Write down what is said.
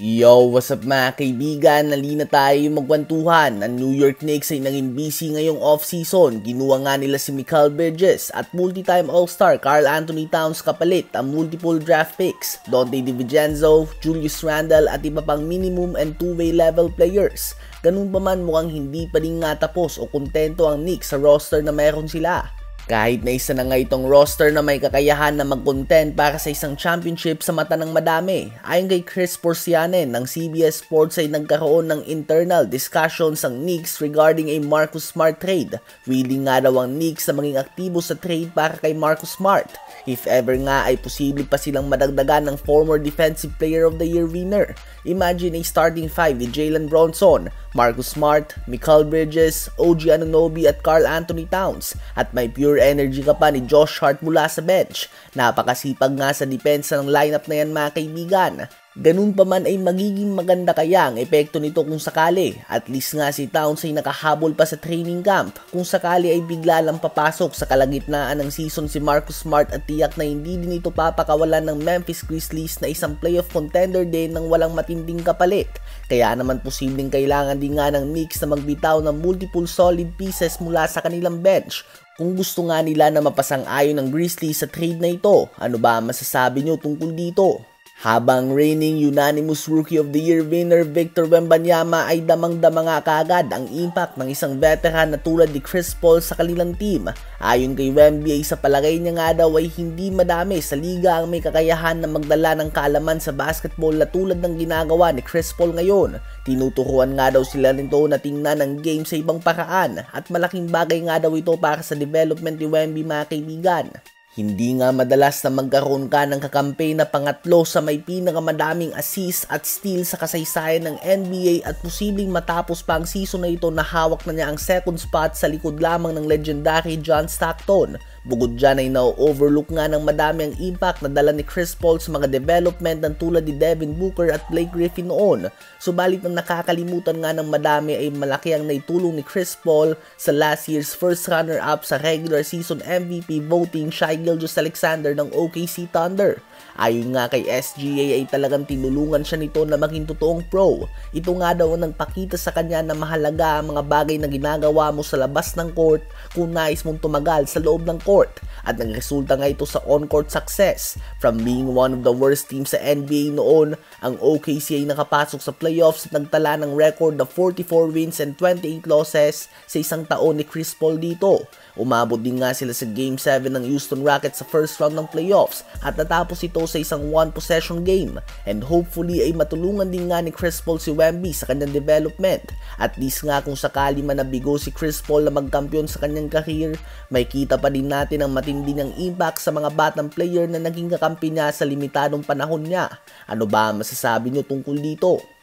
Yo, what's up mga kaibigan? Nalina tayo magkwentuhan. Ang New York Knicks ay naging busy ngayong off-season. Ginuha nga nila si Mikal Bridges at multi-time All-Star Karl Anthony Towns kapalit ang multiple draft picks, Donte DiVincenzo, Julius Randle at iba pang minimum and two-way level players. Ganun pa man mukhang hindi pa rin nga tapos o kontento ang Knicks sa roster na meron sila. Kahit na isa na nga itong roster na may kakayahan na mag-contend para sa isang championship sa mata ng madami. Ayon kay Chris Porcianen ng CBS Sports ay nagkaroon ng internal discussions ang Knicks regarding a Marcus Smart trade. Willing nga daw ang Knicks na maging aktibo sa trade para kay Marcus Smart. If ever nga ay posible pa silang madagdagan ng former Defensive Player of the Year winner. Imagine a starting five ni Jalen Bronson, Marcus Smart, Mikal Bridges, OG Anunoby at Karl Anthony Towns at may pure energy ka pa ni Josh Hart mula sa bench. Napakasipag nga sa depensa ng lineup na yan mga kaibigan. Ganun pa man ay magiging maganda kaya ang epekto nito kung sakali. At least nga si Towns ay nakahabol pa sa training camp. Kung sakali ay bigla lang papasok sa kalagitnaan ng season si Marcus Smart at tiyak na hindi din ito papakawalan ng Memphis Grizzlies na isang playoff contender din ng walang matinding kapalit. Kaya naman posibleng kailangan din nga ng Knicks na magbitaw ng multiple solid pieces mula sa kanilang bench. Kung gusto nga nila na mapasang-ayon ng Grizzlies sa trade na ito, ano ba masasabi nyo tungkol dito? Habang reigning unanimous Rookie of the Year winner Victor Wembanyama ay damang-dama nga kaagad ang impact ng isang veteran na tulad ni Chris Paul sa kanilang team. Ayon kay Wemby ay sa palagay niya nga daw ay hindi madami sa liga ang may kakayahan na magdala ng kaalaman sa basketball na tulad ng ginagawa ni Chris Paul ngayon. Tinuturuan nga daw sila nito na tingnan ang game sa ibang paraan at malaking bagay nga daw ito para sa development ni Wemby mga kaibigan. Hindi nga madalas na magkaroon ka ng kakampi na pangatlo sa may pinakamadaming assist at steal sa kasaysayan ng NBA at posibleng matapos pa ang season na ito na hawak na niya ang second spot sa likod lamang ng legendary John Stockton. Bukod dyan ay na-overlook nga ng madami ang impact na dala ni Chris Paul sa mga development ng tulad ni Devin Booker at Blake Griffin noon. Subalit ang nakakalimutan nga ng madami ay malaki ang naitulong ni Chris Paul sa last year's first runner-up sa regular season MVP voting Shai Gilgeous-Alexander ng OKC Thunder. Ayon nga kay SGA ay talagang tinulungan siya nito na maging totoong pro. Ito nga daw ang nagpakita sa kanya na mahalaga ang mga bagay na ginagawa mo sa labas ng court kung nais mong tumagal sa loob ng court. At nagresulta nga ito sa on-court success. From being one of the worst teams sa NBA noon, ang OKC ay nakapasok sa playoffs at nagtala ng record na 44 wins and 28 losses sa isang taon ni Chris Paul dito. Umabot din nga sila sa Game 7 ng Houston Rockets sa first round ng playoffs at natapos ito sa isang one-possession game. And hopefully ay matulungan din nga ni Chris Paul si Wemby sa kanyang development. At least nga kung sakali man nabigo si Chris Paul na magkampiyon sa kanyang career, may kita pa din natin ang matindi ng impact sa mga batang player na naging kakampi niya sa limitadong panahon niya. Ano ba masasabi nyo tungkol dito?